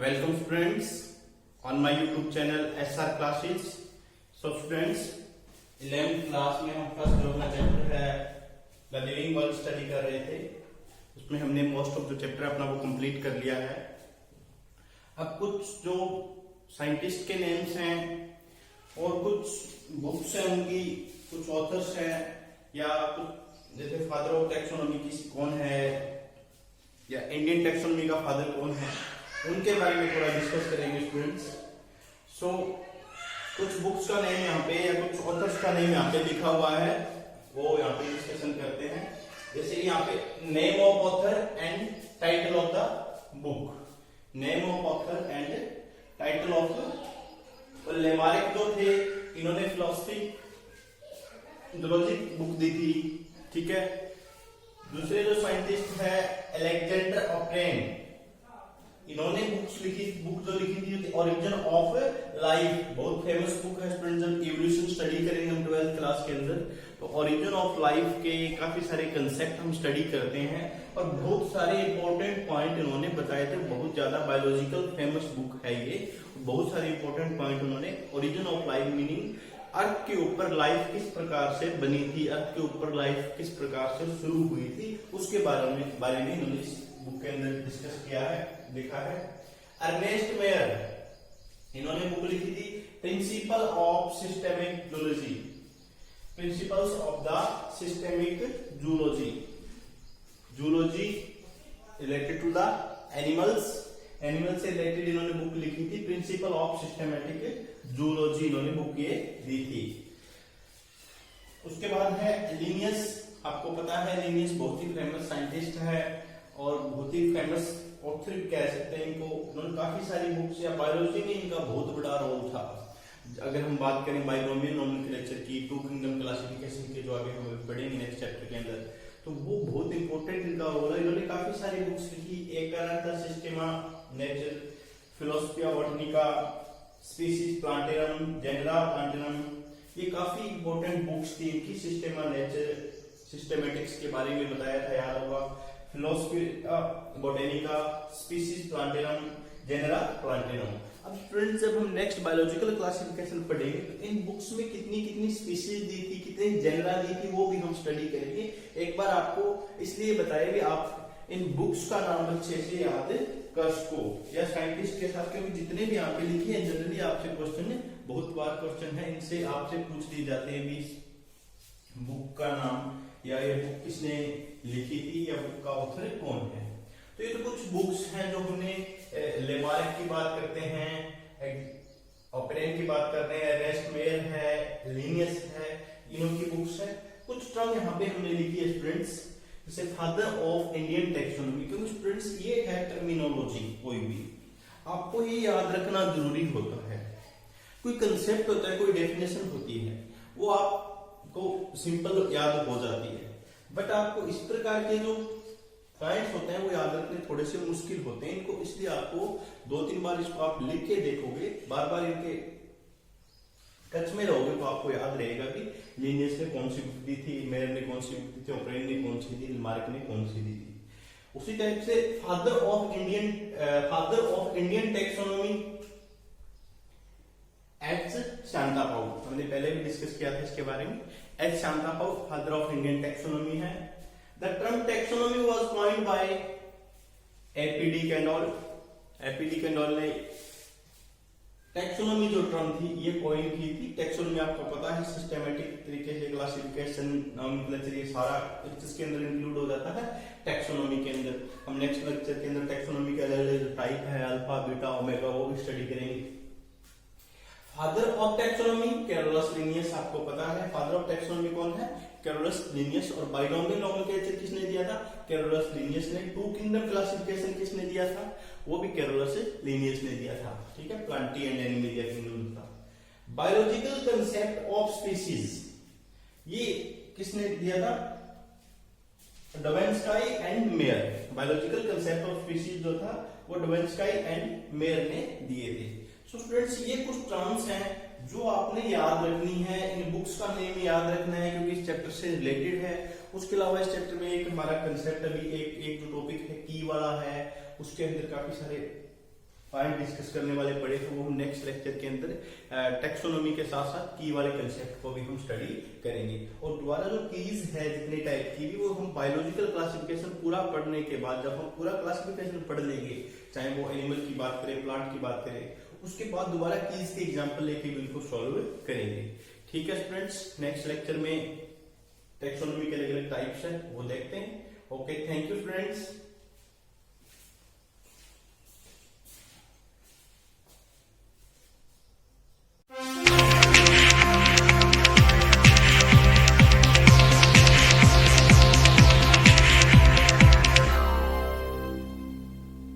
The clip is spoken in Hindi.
Welcome students on my YouTube channel SR Classes. So students, 11th class में हम फर्स्ट जो अपना चैप्टर है द लिविंग वर्ल्ड स्टडी कर रहे थे, उसमें हमने मोस्ट ऑफ जो चैप्टर अपना वो कंप्लीट कर लिया है। अब कुछ जो साइंटिस्ट के नेम्स हैं और कुछ बुक्स हैं उनकी, कुछ ऑथर्स हैं या कुछ जैसे फादर ऑफ टैक्सोनॉमी की कौन है या इंडियन टैक्सोनॉमी का फादर कौन है, उनके बारे में थोड़ा डिस्कस करेंगे स्टूडेंट्स। सो कुछ बुक्स का नेम यहाँ पे या कुछ ऑथर्स का नेम यहाँ पे लिखा हुआ है, वो यहाँ पे डिस्कशन करते हैं। जैसे यहाँ पे name of author and title of the book, name of author and title of the Lamarck जो थे, इन्होंने फिलोसफी बुक दी थी, ठीक है। दूसरे जो साइंटिस्ट है अलेक्जेंडर ऑप्रेन, इन्होंने बुक जो लिखी थी ओरिजिन ऑफ लाइफ, बहुत फेमस बुक है स्टूडेंट्स। जब इवोल्यूशन स्टडी करेंगे हम 12th क्लास के अंदर, तो ओरिजिन ऑफ लाइफ के काफी सारे कंसेप्ट हम स्टडी करते हैं और बहुत सारे इंपॉर्टेंट पॉइंट इन्होंने बताए थे। बहुत ज्यादा बायोलॉजिकल फेमस बुक है ये, बहुत सारे इंपॉर्टेंट पॉइंट उन्होंने ओरिजिन ऑफ लाइफ मीनिंग अर्थ के ऊपर लाइफ किस प्रकार से बनी थी, अर्थ के ऊपर लाइफ किस प्रकार से शुरू हुई थी, उसके बारे में इन्होंने इस बुक के अंदर डिस्कस किया है, लिखा है। अर्नेस्ट मेयर, इन्होंने बुक लिखी थी principle of systemic zoology, principles of the systemic zoology, zoology related to the animals, animal से रिलेटेड इन्होंने बुक लिखी थी। प्रिंसिपल ऑफ सिस्टेमेटिक जूलॉजी इन्होंने बुक ये दी थी। उसके बाद है लिनियस, आपको पता है लिनियस बहुत ही फेमस साइंटिस्ट है और बहुत ही फेमस ऑथर कह सकते हैं इनको। उन्होंने काफी सारी बुक्स या बायोलॉजी में इनका बहुत बड़ा रोल था। अगर हम बात करें बाइनोमियल नोमेनक्लेचर की, टू किंगडम क्लासिफिकेशन के, जो आगे हम पढ़ेंगे नेक्स्ट चैप्टर के अंदर, तो वो बहुत इंपॉर्टेंट इनका रोल है। इन्होंने काफी सारी बुक्स लिखी, एक का नाम था Systema Naturae, philosophy of Botanica, Species Plantarum, Genera Plantarum, ये काफी इंपॉर्टेंट बुक्स थी इनकी। सिस्टेमा नेचर, सिस्टेमेटिक्स के बारे में बताया था, याद होगा। Philosophia Botanica, Species Plantarum, Genera Plantarum. अब स्टूडेंट्स जब हम नेक्स्ट बायोलॉजिकल क्लासिफिकेशन पढ़ेंगे तो इन बुक्स में कितनी कितनी स्पीसीज दी थी, कितनी जेनरा दी थी, वो भी हम स्टडी करेंगे। एक बार आपको इसलिए बताया कि आप इन बुक्स का नाम अच्छे से याद कर सको या साइंटिस्ट के साथ, क्योंकि जितने भी यहाँ पे लिखे हैं जनरली आपसे क्वेश्चन, बहुत बार क्वेश्चन है इनसे आपसे पूछ लिए जाते हैं भी बुक का नाम या ये बुक किसने लिखी थी या बुक का ऑथर कौन है। तो ये तो कुछ बुक्स हैं जो हमने लेमार्क की बात करते हैं, ऑपरेन की बात कर रहे हैं, रेस्ट मेयर है, लिनियस है, इन्हों की बुक्स है। कुछ टर्म यहाँ पे हमने लिखी है स्टूडेंट्स, जैसे फादर ऑफ इंडियन टैक्सोनॉमी, क्योंकि स्टूडेंट्स ये है टर्मिनोलॉजी, कोई भी आपको ये याद रखना जरूरी होता है। कोई कंसेप्ट होता है, कोई डेफिनेशन होती है, वो आपको सिंपल याद हो जाती है, बट आपको इस प्रकार के जो पॉइंट्स होते हैं वो याद रखने थोड़े से मुश्किल होते हैं इनको, इसलिए आपको 2-3 बार इसको आप लिख के देखोगे, बार बार इनके टच में रहोगे तो आपको याद रहेगा कि लिनियस ने कौन सी बुक दी थी, मेयर ने कौन सी बुक दी थी, ऑपरेन ने कौन सी दी, लेमार्क ने कौन सी दी थी। उसी टाइप से father of Indian taxonomy H Santapau, हमने पहले भी डिस्कस किया था इसके बारे में। H Santapau father of Indian taxonomy है। The term taxonomy was coined by APD Candolle, APD Candolle ने टैक्सोनॉमी जो टर्म थी ये कॉइन की थी। टैक्सोनॉमी आपको पता है सिस्टेमेटिक तरीके से क्लासिफिकेशन, नोमेनक्लेचर, ये सारा इसके अंदर इंक्लूड हो जाता है टैक्सोनॉमी के अंदर। हम नेक्स्ट लेक्चर के अंदर टैक्सोनॉमी के अलग-अलग टाइप है, अल्फा, बीटा, ओमेगा, वो भी स्टडी करेंगे। Father of taxonomy Carolus Linnaeus, आपको पता है फादर ऑफ टैक्सोनॉमी कौन है, कैरोलस लिनियस। और बाइनोमियल नोमेनक्लेचर किसने दिया था, कैरोलस लिनियस ने। टू किंगडम क्लासिफिकेशन किसने दिया था, वो भी कैरोलस लिनियस ने दिया था, ठीक है। प्लांटी एंड एनिमलिया किंगडम था। बायोलॉजिकल कंसेप्ट ऑफ स्पीसीज, ये किसने दिया था, Dobzhansky and Mayr. Biological concept of species जो था वो डवेंस्काई एंड मेयर ने दिए थे। सो स्टूडेंट्स ये कुछ टर्म्स हैं जो आपने याद रखनी है, इन बुक्स का नेम याद रखना है क्योंकि इस चैप्टर से रिलेटेड है। उसके अलावा इस चैप्टर में एक हमारा कंसेप्ट अभी एक जो टॉपिक है की वाला है, उसके अंदर काफी सारे पॉइंट डिस्कस करने वाले पड़े थे वो हम नेक्स्ट लेक्चर के अंदर टेक्सोनॉमी के साथ साथ की वाले कंसेप्ट को भी हम स्टडी करेंगे। और दोबारा जो कीज है जितने टाइप की भी वो हम बायोलॉजिकल क्लासिफिकेशन पूरा पढ़ने के बाद, जब हम पूरा क्लासिफिकेशन पढ़ लेंगे, चाहे वो एनिमल की बात करें, प्लांट की बात करें, उसके बाद दोबारा कीज के एग्जाम्पल लेके भी उनको सॉल्व करेंगे। ठीक है स्टूडेंट्स, नेक्स्ट लेक्चर में टेक्सोनॉमी के अलग अलग टाइप्स है वो देखते हैं। Okay, thank you students.